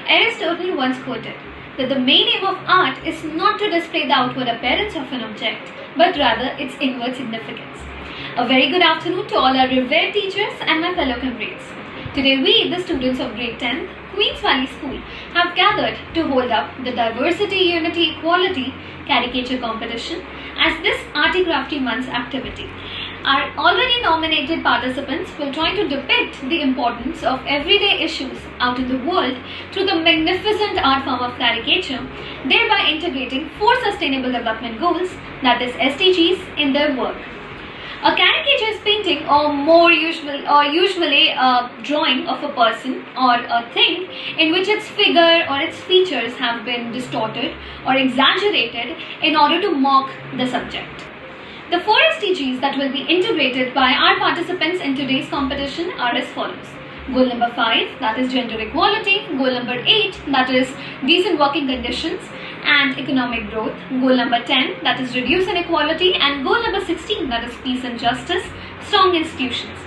Aristotle once quoted that the main aim of art is not to display the outward appearance of an object, but rather its inward significance. A very good afternoon to all our revered teachers and my fellow comrades. Today we, the students of grade 10, Queens Valley School, have gathered to hold up the Diversity, Unity, Equality Caricature competition as this Arty Crafty Month's activity. Our already nominated participants will try to depict the importance of everyday issues out in the world through the magnificent art form of caricature, thereby integrating 4 Sustainable Development Goals, that is SDGs, in their work. A caricature is painting or usually a drawing of a person or a thing in which its figure or its features have been distorted or exaggerated in order to mock the subject. The 4 SDGs that will be integrated by our participants in today's competition are as follows. Goal number 5, that is gender equality. Goal number 8, that is decent working conditions and economic growth. Goal number 10, that is reduce inequality. And goal number 16, that is peace and justice, strong institutions.